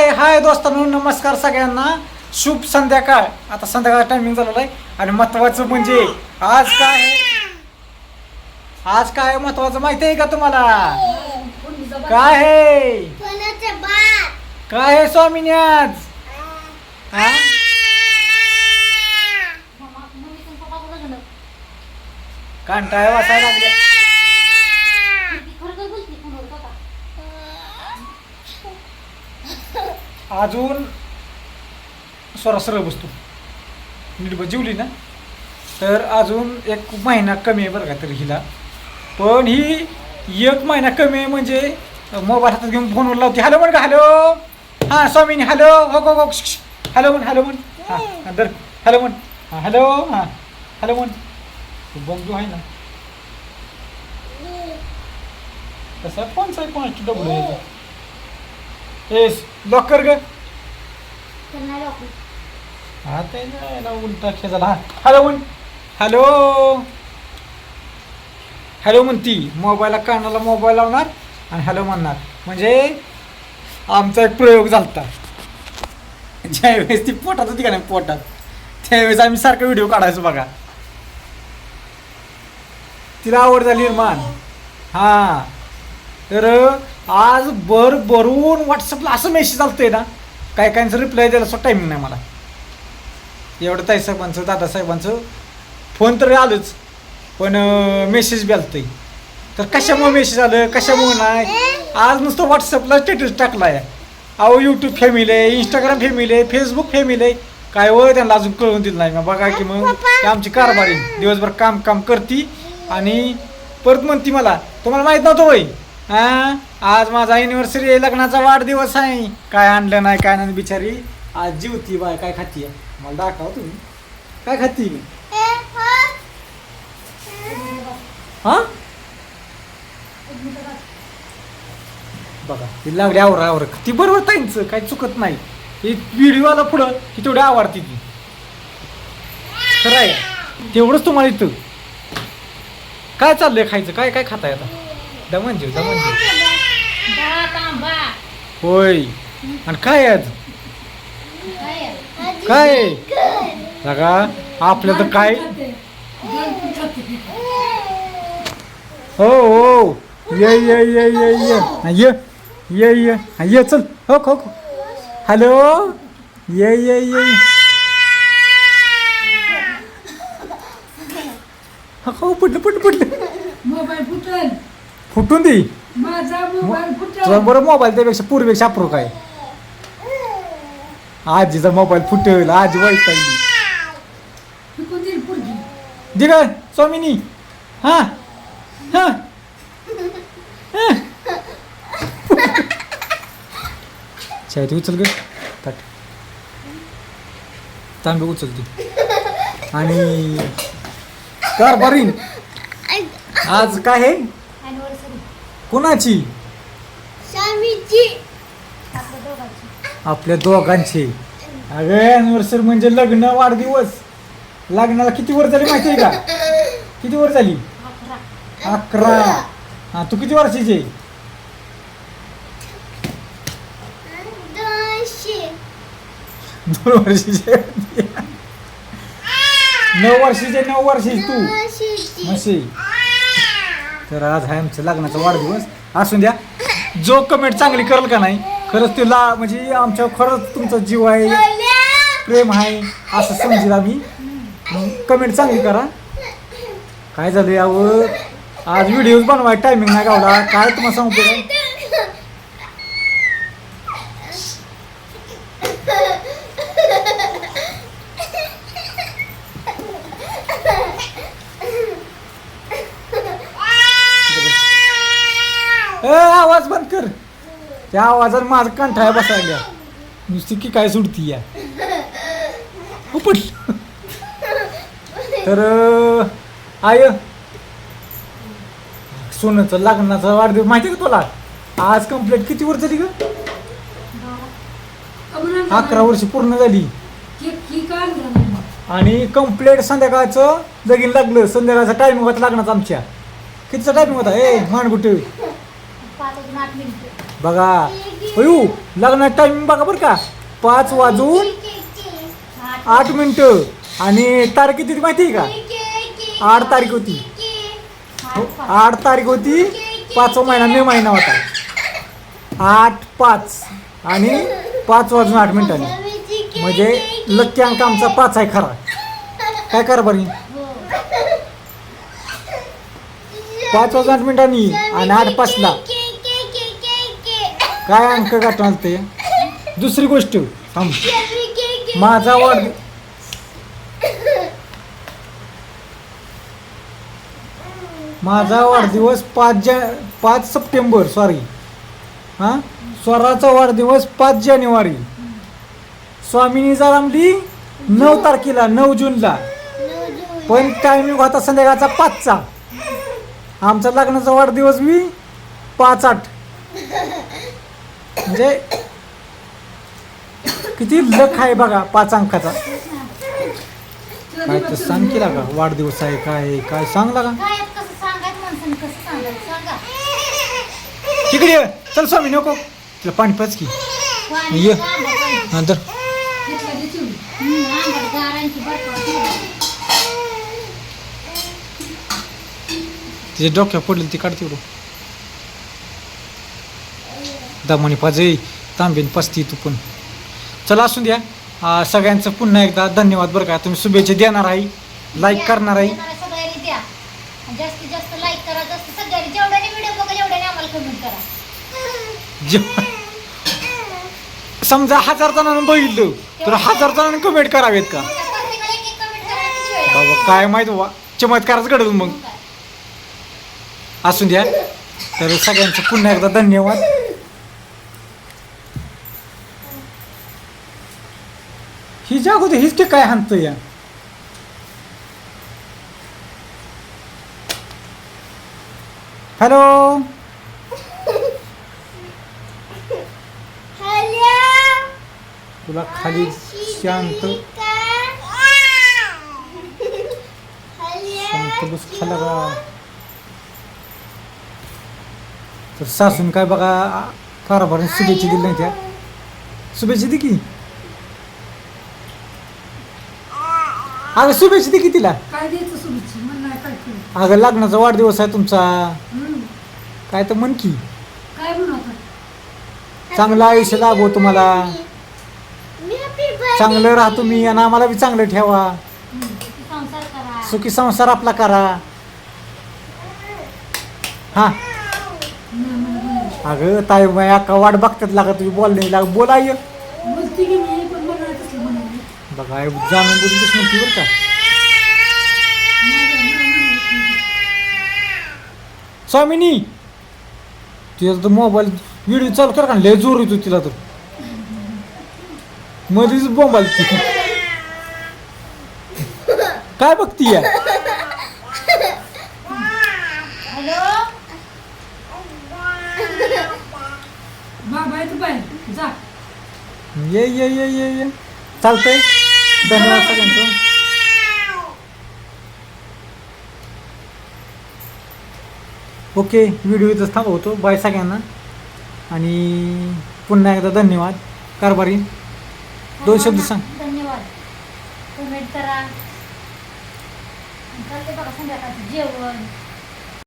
हाय हाय दोस्तांनो, नमस्कार सगळ्यांना. शुभ संध्याकाळ. आता संध्याकाळ टायमिंग झालेला आहे आणि महत्वाचं म्हणजे आज काय महत्वाचं माहिती आहे का तुम्हाला? काय आहे काय आहे स्वामीनी आज? कांटाळ वाचायला लागले. अजून सरळ बसतो नीट जेवली ना तर अजून एक महिना कमी आहे बरं का. तरी हिला पण ही एक महिना कमी आहे म्हणजे मोबाईल हातात घेऊन फोनवर लावते. हॅलो म्हण का? हॅलो हां स्वामीनी हॅलो हो हो हो हॅलो म्हण हॅलो म्हण हां दर हॅलो म्हण हां हॅलो हां हॅलो म्हण. बंधू आहे ना तसा कोणचा आहे कोणाची डबल एस लॉक कर ग. हा ते उलटा खेळाला. हॅलो म्हण हॅलो हॅलो म्हणती. मोबाईलला कानाला मोबाईल लावणार आणि हॅलो म्हणणार. म्हणजे आमचा एक प्रयोग झाला. ज्यावेळेस ती पोटात होती का नाही पोटात त्यावेळेस आम्ही सारखा व्हिडिओ काढायचो बघा. तिला आवड झाली निर्माण. हां तर आज भरून व्हॉट्सअपला असं मेसेज चालतंय ना काय काहींचं रिप्लाय द्यायला असं टायमिंग नाही मला. एवढं ताईसाहेबांचं दादासाहेबांचं फोन तर आलंच पण मेसेज बी आलतंय. तर कशामुळे मेसेज आलं कशामुळे नाही. आज नुसतं व्हॉट्सअपला स्टेटस टाकला आहे. अहो यूट्यूब फॅमिली आहे, इंस्टाग्राम फॅमिली आहे, फेसबुक फॅमिली आहे. काय हो त्यांना अजून कळून दिलं नाही मग बघा की. मग ते आमची कारभारी दिवसभर काम करती आणि परत म्हणती मला तुम्हाला माहीत नव्हतं होय हां आज माझा ॲनिव्हर्सरी आहे, लग्नाचा वाढदिवस आहे. काय आणलं नाही काय नाही बिचारी आज जीवती बाय. काय खाती आहे मला दाखवा तुम्ही काय खाती हां बघा ती लागली आवर ती बरोबर ताईंचं काही चुकत नाही. ही व्हिडिओला पुढं की तेवढी आवडती ती खरं आहे. तेवढंच तुम्हाला इथं काय चाललंय खायचं काय काय खाताय आता? दमन जेव होय. आणि काय आज काय बघा आपल्या तर काय हो हो ये ये ये ये ये ये ये ये चल हो हो हॅलो ये ये ये हो पडलं मोबाईल फुटून दे माझा मोबाईल तुझा बरं मोबाईल त्यापेक्षा पूर्वीपेक्षा अप्रू काय. आजीचा मोबाईल फुटेल आजी वाईट दे का स्वामिनी. हां हां शाळेत उचल ग ताट तांबे उचलते आणि कारभारी आज काय आहे कोणाची? आपल्या दोघांची. अगं ॲनिव्हर्सरी म्हणजे लग्न वाढदिवस. लग्नाला किती वर झाली माहिती आहे का? किती वर झाली? 11. हां तू किती वर्षाची आहे? 2 वर्षाची. 9 वर्षाची 9 वर्षाची तू म्हशी. तर आज आहे आमच्या लग्नाचा वाढदिवस. असून द्या जो कमेंट चांगली करेल का नाही खरंच तिला म्हणजे आमच्या खरंच तुमचा जीव आहे प्रेम आहे असं समजेल आम्ही. कमेंट चांगली करा. काय झालं यावर आज व्हिडिओज बनवाय टायमिंग नाही गावला काय तुम्हाला सांगतो काय. आवाज बंद कर. त्या आवाजात माझं कंठाय बसायला नुसती की काय सुटती या उपट. तर आय सोनचं लग्नाचा वाढदिवस माहिती का तुला? आज कंप्लीट किती वर्ष झाली ग? 11 वर्ष पूर्ण झाली. आणि कंप्लीट संध्याकाळचं लगीन लागलं. संध्याकाळचा टायमिंग होता लग्नाचा आमच्या. कितीचा टायमिंग होता? ए मान कुठे बघा अयो लग्नात टायमिंग बघा बरं का 5:08 आणि तारीख किती होती माहिती आहे का 8 तारीख होती 8 तारीख होती 5वा महिना मे महिना होता 8:05 आणि 5:08 म्हणजे लक्की अंक आमचा 5 आहे खरा काय करा बरं 5:08 आणि 8:05 काय अंक गाठवणार ते दुसरी गोष्ट थांब माझा वाढदिवस 5 सप्टेंबर सॉरी हां स्वराचा वाढदिवस 5 जानेवारी स्वामिनी जन्मली 9 तारखेला 9 जूनला पण टायमिंग होता संध्याकाळचा 5चा आमचा लग्नाचा वाढदिवस बी 5/8 म्हणजे किती लख आहे बघा 5 अंकाचा काय तर सांग की लागा वाढदिवस आहे काय सांग लागा तिकडे ये. चल स्वामी नको तिला पाणी पाच की ये नंतर तिच्या डोक्या पडली ती काढते दमणी पाजे तांबेन पसती तू पण चला असून द्या सगळ्यांचं पुन्हा एकदा धन्यवाद बरं का तुम्ही शुभेच्छा देणार आहे लाईक करणार आहे जास्तीत जास्त लाईक करा जास्त सगळ्यांनी जेवढ्याने व्हिडिओ बघा जेवढ्याने आम्हाला कमेंट करा समजा 1000 जणांना बघितलं तर 1000 जणांनी कमेंट करावेत का प्रत्येकाला एक एक कमेंट करा किती वेळ बाबा काय माहित बाबा चमत्कारच घडल मग असून द्या तर सगळ्यांचं पुन्हा एकदा धन्यवाद ही जागोदे हीच ते काय हाणतं या हॅलो तुला खाली शांत बस खाला का तर सासून काय बघा कारभाराने शुभेच्छा दिली नाही त्या शुभेच्छा दे की अगं शुभेच्छा दे की तिला काय द्यायचं शुभेच्छा म्हण नाही काय केलं अगं लग्नाचा वाढदिवस आहे तुमचा काय तर म्हण की काय म्हणू आता चांगलं आयुष्य लाभो तुम्हाला चांगलं राहा तुम्ही आणि आम्हाला बी चांगलं ठेवा संसार करा सुखी संसार आपला करा हा अगं ताई बाई अक्का वाट बघतात लागा तुझी बोलणे लाग बोलाय बोलते की मी पण मला तसलं म्हणाले बघा जाणून बोलून कसं म्हणते बरं का स्वामिनी तुझा तर मोबाईल व्हिडिओ चालू कर का लय जोर येतो तिला तर मध्येच बोंबाल ती काय बघती या हॅलो बाबा आहे तू बाय जा ये ये ये ये ये चालतंय धन्यवाद सगळ्यांचं ओके व्हिडिओ इथंच थांबवतो बाय सगळ्यांना आणि पुन्हा एकदा धन्यवाद कारभारी 2 शब्द सांग धन्यवाद कमेंट करा चालते बघा संध्याकाळचं जेवण